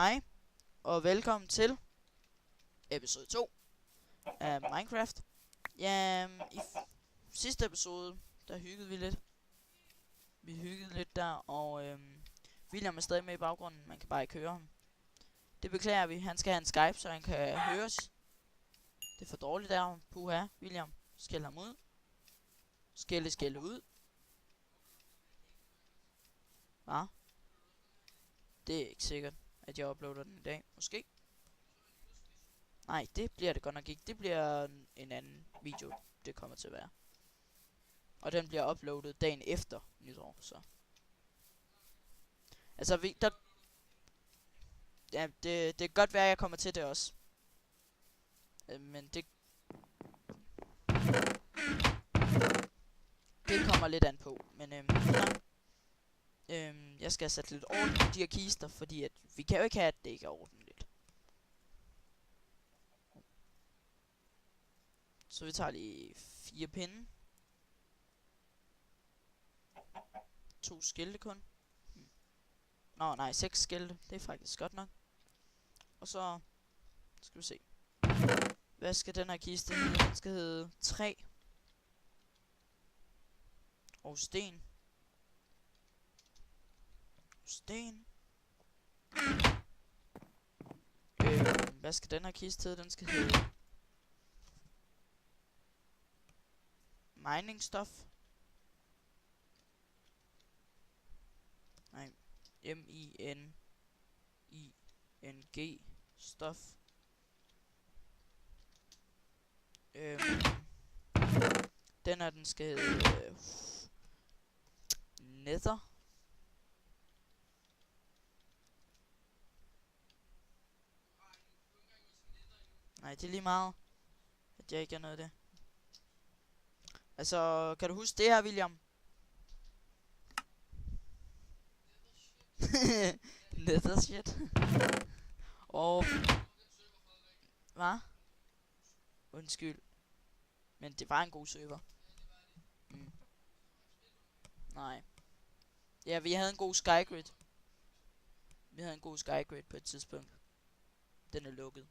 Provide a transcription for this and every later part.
Hej, og velkommen til episode 2 af Minecraft. Ja, i sidste episode, der hyggede vi lidt. Vi hyggede lidt der, og William er stadig med i baggrunden, man kan bare ikke høre ham. Det beklager vi, han skal have en Skype, så han kan høres. Det er for dårligt der, puha, William, skæld ham ud. Skælde ud. Hva? Det er ikke sikkert, at jeg uploader den i dag, måske. Nej, det bliver det godt nok ikke. Det bliver en anden video, det kommer til at være. Og den bliver uploadet dagen efter nytår, så. Altså, ja, det kan godt være, at jeg kommer til det også. Men det kommer lidt an på. Men jeg skal have sat lidt orden på de her kister, fordi at vi kan jo ikke have, at det ikke er ordentligt. Så vi tager lige 4 pinde. 2 skilte kun. Nå, nej, 6 skilte. Det er faktisk godt nok. Og så skal vi se. Hvad skal den her kiste hedde? Den skal hedde træ. Og sten. Sten. Hvad skal den her kiste hedde? Den skal hedde mining stuff. Nej, M-I-N-I-N-G stuff. Den her, den skal hedde nether. Nej, det er lige meget, at jeg ikke er noget af det. Altså, kan du huske det her, William? Nether shit. Og hvad? Undskyld. Men det var en god server. Nej. Ja, vi havde en god skygrid. Vi havde en god skygrid på et tidspunkt. Den er lukket.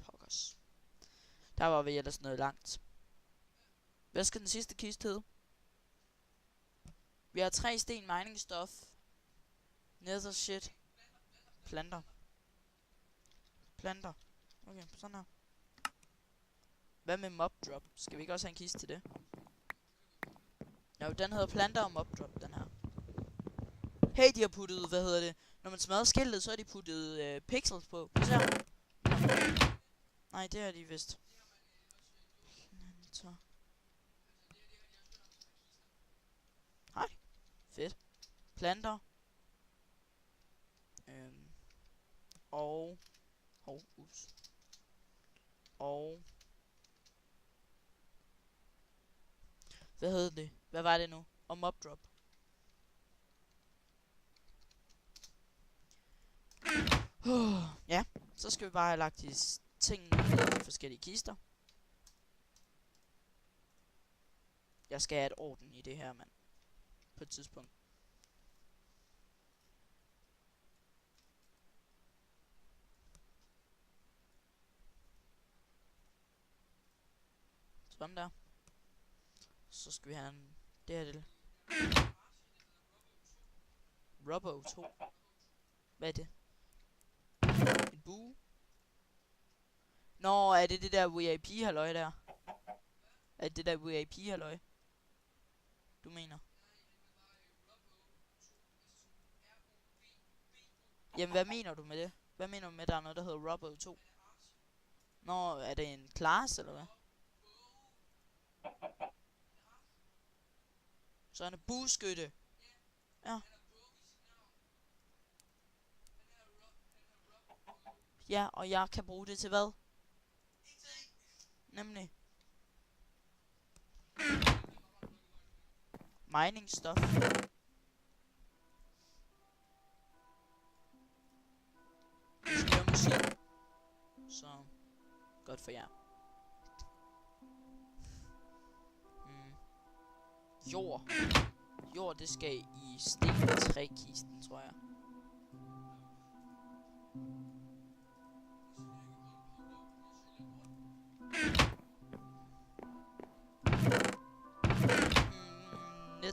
Pokkers. Der var vi ellers noget langt. Hvad skal den sidste kiste hedde? Vi har 3 sten mining stuff. Nether shit. Planter. Planter. Okay, sådan her. Hvad med mob drop? Skal vi ikke også have en kiste til det? Jo, den hedder planter og mob drop, den her. Hey, de har puttet, hvad hedder det? Når man smadrer skiltet, så har de puttet pixels på. Så. Nej, det er de vist. Hej. Fedt. Planter. Og ups. Og hvad hed det? Hvad var det nu? Og mob drop. Ja, så skal vi bare have lagt de ting ned i de forskellige kister. Jeg skal have et orden i det her, mand. På et tidspunkt. Sådan der. Så skal vi have en... Det her det. Robo 2. Hvad er det? En bue? Nå, er det det der VIP-halløj der? Er det der VIP-halløj? Du mener? Jamen, hvad mener du med det? Hvad mener du med, der er noget, der hedder Robo 2? Nå, er det en class, eller hvad? Så han er bueskytte. Ja. Ja, og jeg kan bruge det til hvad? Nemlig mining stuff. Vi skal høre musik. Så godt for jer. Jord, det skal i sten 3 kisten, tror jeg.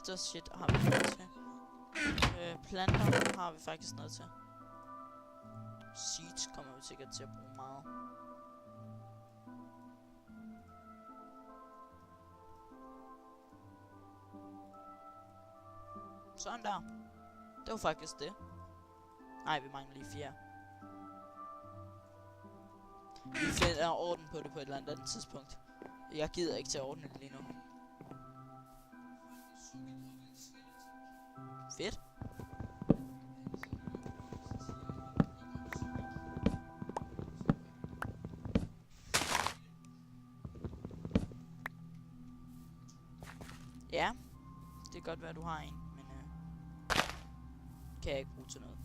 cactus shit har vi noget til. Planter har vi faktisk noget til. Seeds kommer vi sikkert til at bruge meget. Sådan der. Det var faktisk det. Nej, vi mangler lige 4. Vi finder orden på det på et eller andet tidspunkt. Jeg gider ikke til at ordne det lige nu. Fedt. Ja, det kan godt være, du har en, men kan jeg ikke bruge til noget.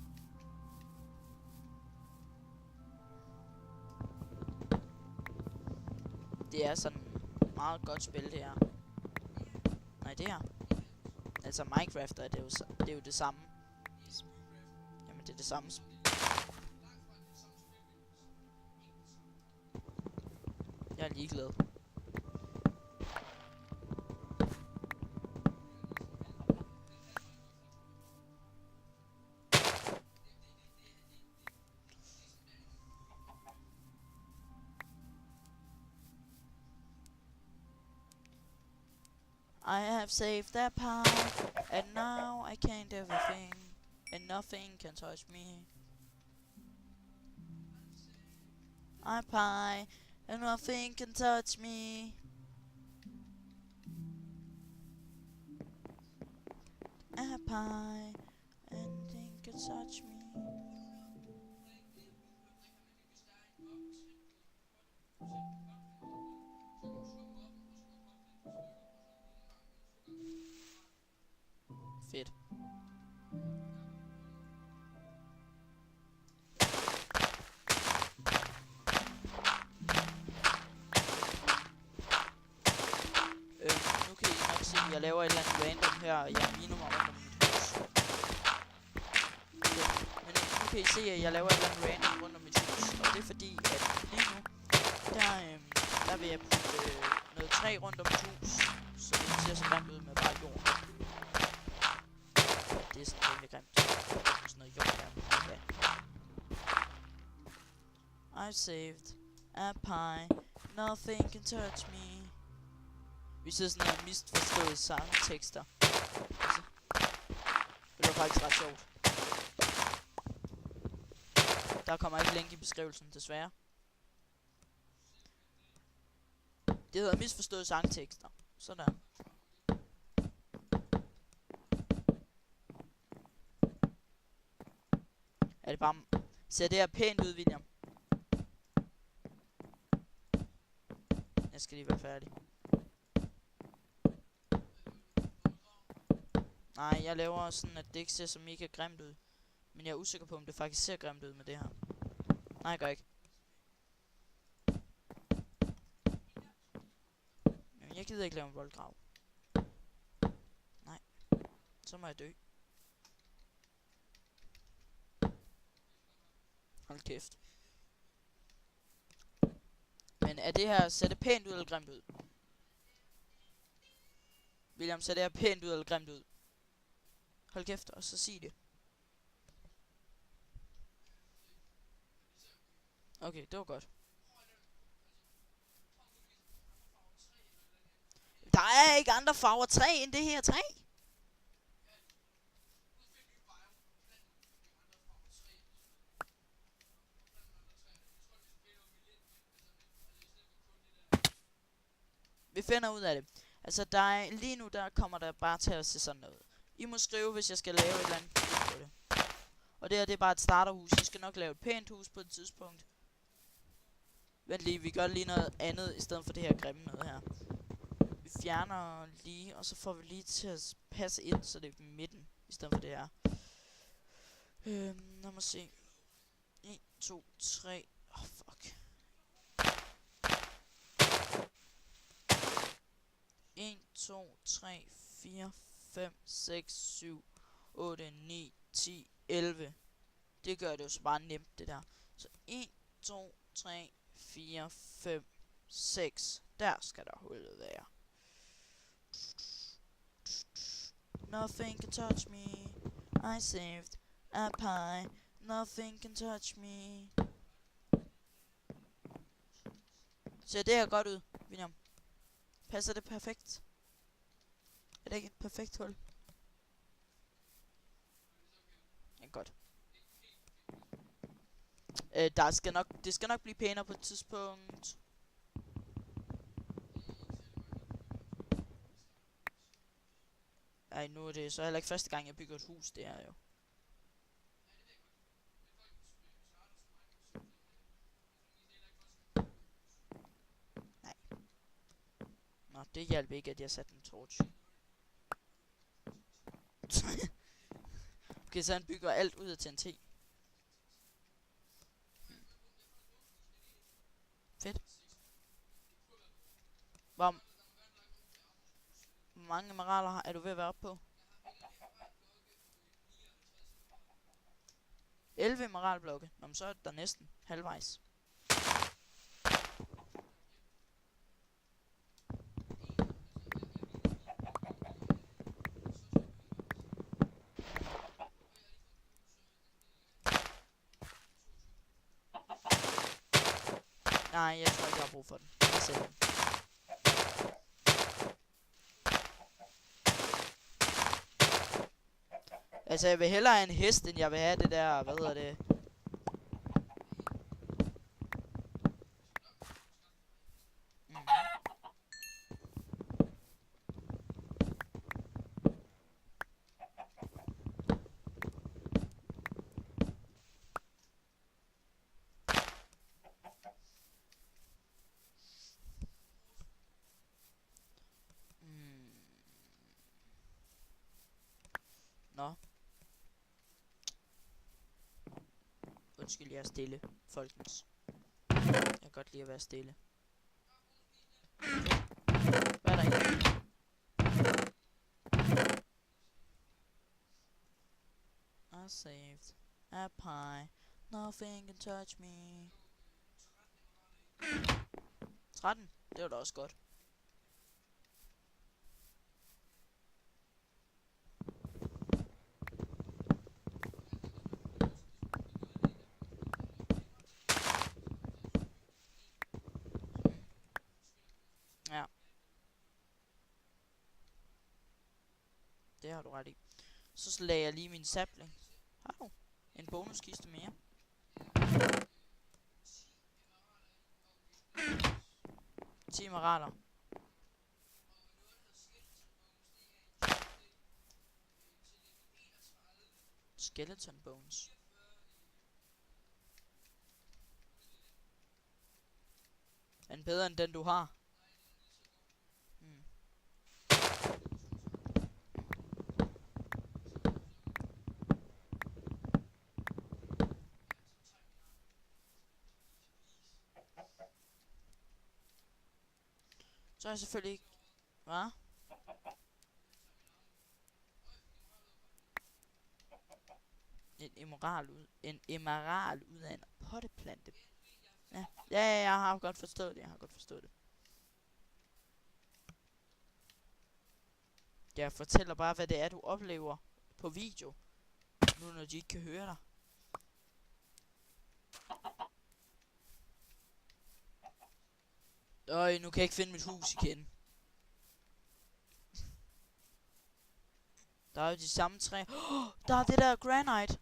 Det er sådan meget godt spil, det her. Nej, det her. Altså Minecraft er det er jo det samme. Jamen, det er det samme. Jeg er ligeglad. I have saved that pie, and now I can't everything, and nothing can touch me. I'm pie, and nothing can touch me. I'm pie, and nothing can touch me. Fedt. Nu kan I nok se, at jeg laver et eller andet random her, og jeg miner mig rundt om mit hus. Men nu kan I se, at jeg laver et eller andet random rundt om mit hus, og det er fordi, at lige nu, der vil jeg putte noget træ rundt om mit hus, så det ser så grimt ud med bare jord. Det er sådan rimelig grimt. Sådan noget jord der. Ja. I saved a pie. Nothing can touch me. Vi ser sådan nogle misforståede sangtekster. Altså, det var faktisk ret sjovt. Der kommer ikke link i beskrivelsen, desværre. Det hedder misforståede sangtekster. Sådan. Er det bare... Ser det her pænt ud, William? Jeg skal lige være færdig. Nej, jeg laver sådan, at det ikke ser så mega grimt ud. Men jeg er usikker på, om det faktisk ser grimt ud med det her. Nej, jeg gør ikke. Jamen, jeg gider ikke lave en voldgrav. Nej. Så må jeg dø. Hold kæft. Men er det her, ser det pænt ud eller grimt ud? William, ser det her pænt ud eller grimt ud? Hold kæft, og så sig det. Okay, det var godt. Der er ikke andre farver træ end det her træ. Vi finder ud af det. Altså, lige nu der kommer der bare til at se sådan noget. I må skrive, hvis jeg skal lave et eller andet på det. Og det her, det er bare et starterhus. I skal nok lave et pænt hus på et tidspunkt. Vent lige, vi gør lige noget andet, i stedet for det her grimme noget her. Vi fjerner lige, og så får vi lige til at passe ind, så det er i midten, i stedet for det her. Lad mig se. 1, 2, 3. Åh, fuck. 1, 2, 3, 4, 5, 6, 7, 8, 9, 10, 11. Det gør det jo så bare nemt, det der. Så 1, 2, 3, 4, 5, 6. Der skal der hullet være. nothing can touch me. I saved a pie, nothing can touch me. Ser det her godt ud, William? Passer det perfekt? Er det ikke et perfekt hul? Ja, godt. Det skal nok blive pænere på et tidspunkt. Ej, nu er det så heller ikke første gang, jeg bygger et hus, det er jo. Nej. Nå, det hjalp ikke, at jeg satte en torch. Okay, så han bygger alt ud af TNT. Fedt. Hvor mange emeralder er du ved at være oppe på? 11 emeraldblokke. Nå, men så er der næsten halvvejs. Nej, jeg tror ikke, jeg har brug for den. Jeg sælger den. Altså, jeg vil hellere have en hest, end jeg vil have det der, hvad hedder det? Nå. Undskyld, jeg er stille, folkens. Jeg kan godt lide at være stille. Hvad er der ikke? I saved a pie. Nothing can touch me. 13? Det var da også godt. Ja. Det har du ret i. Så lagde jeg lige min sapling. Hov, en bonuskiste mere. Emeralder. Skeleton bones. Er den bedre end den du har? Så er jeg selvfølgelig ikke... Hvad? En emerald ud af en potteplante. Ja, jeg har godt forstået det, Jeg fortæller bare, hvad det er, du oplever på video. Nu når de ikke kan høre dig. Øj, nu kan jeg ikke finde mit hus igen. Der er jo de samme træer. Der er det der granite.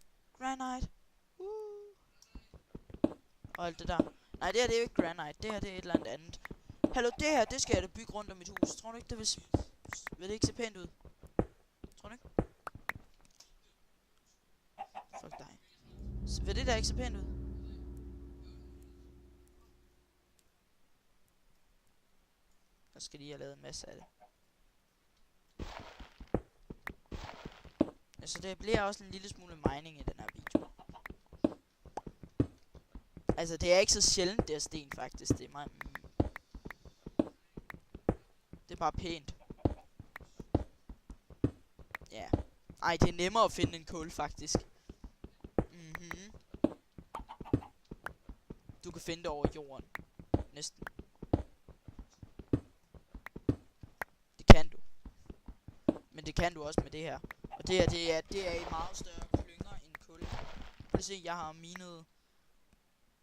Og alt det der. Nej, det her det er jo ikke granite. Det her det er et eller andet. Hallo, det her, det skal jeg da bygge rundt om mit hus. Tror du ikke, det vil det ikke se pænt ud? Tror du ikke? Fuck dig. Vil det der ikke se pænt ud? Jeg skal lige have lavet en masse af det. Altså, det bliver også en lille smule mining i den her video. Altså, det er ikke så sjældent, det er sten, faktisk. Det er meget... Det er bare pænt. Ja. Ej, det er nemmere at finde en kul, faktisk. Du kan finde det over jorden. Næsten. Det kan du. Men det kan du også med det her. Og det her, det er i meget større klynger end kul. Prøv at se, jeg har minet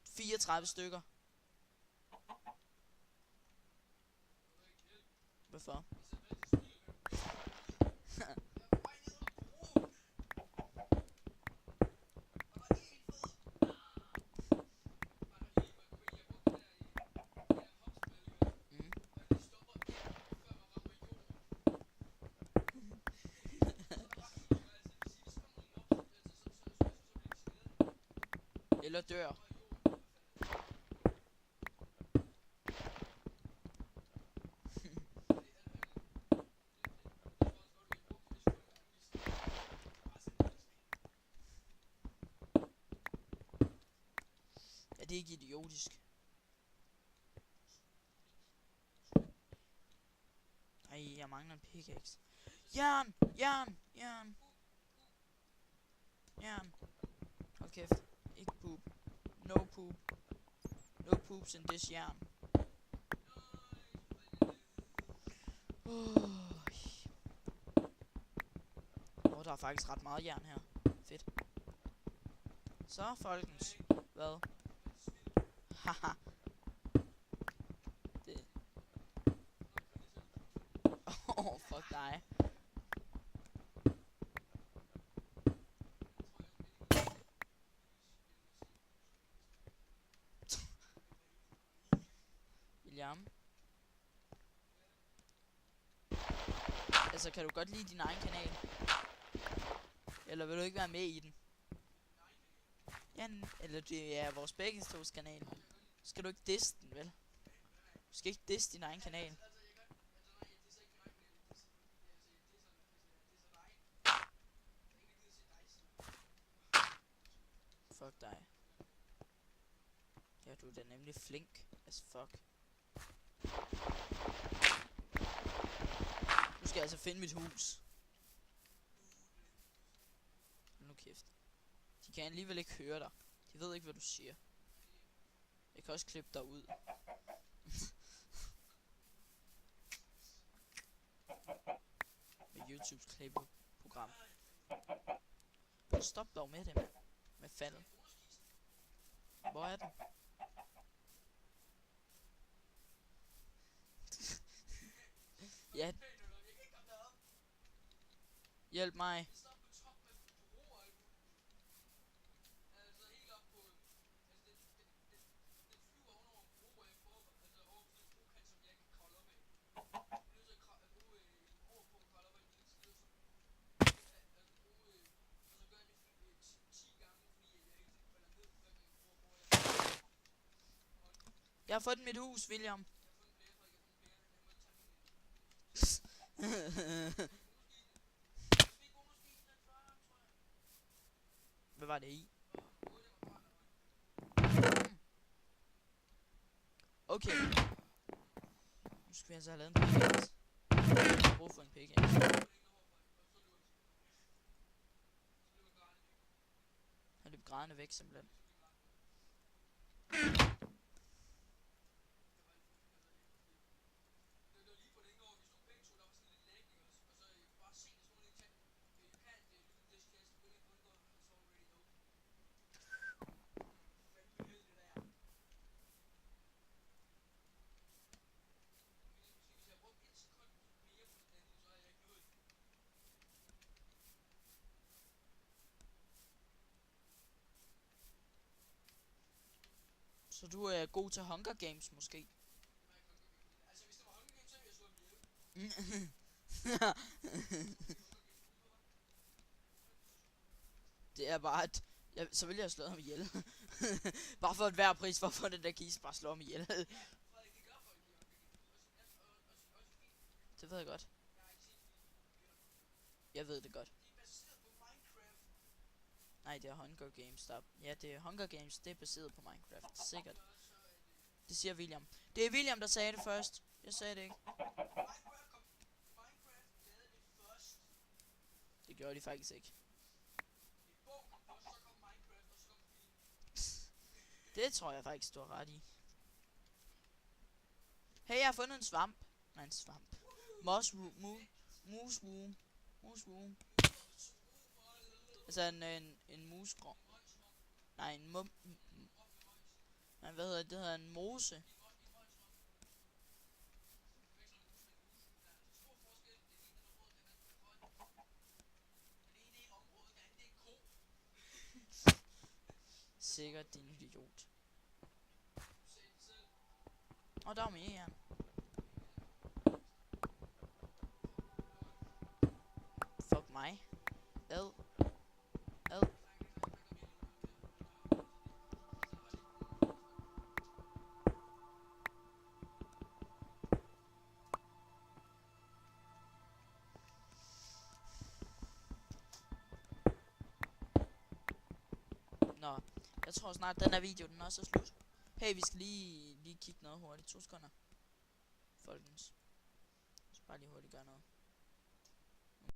34 stykker. Hvorfor? Eller dør. Ja, det er ikke idiotisk. Ej, jeg mangler en pickaxe. Jern! Jern! Jern! Jern! Hold kæft. Ikke poop. No poop. No poops in this jern. Der er faktisk ret meget jern her. Fedt. Så, folkens. Hvad? Haha. Det. Fuck dig. William. Altså, kan du godt lide din egen kanal? Eller vil du ikke være med i den? Ja, eller det er vores begge tos kanal. Skal du ikke disse den, vel? Du skal ikke disse din egen kanal. Fuck dig. Ja, du er da nemlig flink as fuck. Nu skal jeg altså finde mit hus. Nu kæft. De kan alligevel ikke høre dig. De ved ikke, hvad du siger. Jeg kan også klippe dig ud. Med YouTubes klippeprogram. Stop dog med det, mand. Med faldet. Hvor er den? Ja. Hjælp mig. Jeg har fået mit hus, William. Hvad var det i? Okay. Nu skal vi altså have lavet en pickaxe. Jeg har brug for en pickaxe. Han løb grædende væk simpelthen. Så du er god til Hunger Games måske? Altså hvis det var Hunger Games, så ville jeg slå ham ihjel. Det er bare at så vil jeg slå ham ihjel. Bare for hver pris for at få den der kiste, bare slå ham ihjel. Det ved jeg godt. Jeg ved det godt. Nej, det er Hunger Games, stop. Ja, det er Hunger Games, det er baseret på Minecraft, sikkert. Det siger William. Det er William, der sagde det først. Jeg sagde det ikke. Det gjorde de faktisk ikke. Det tror jeg faktisk, du har ret i. Hey, jeg har fundet en svamp. Nej, en svamp. Mushroom. Mushroom. Altså en musgrå. Nej, en nej, hvad hedder det? Det hedder en mose. Sikkert, din idiot. Og der er mere jern. Fuck mig. Ad. Ad. Nå, jeg tror snart den her video den også er slut. Hey, vi skal lige kigge noget hurtigt. 2 sekunder. Folkens. Så bare lige hurtigt gøre noget.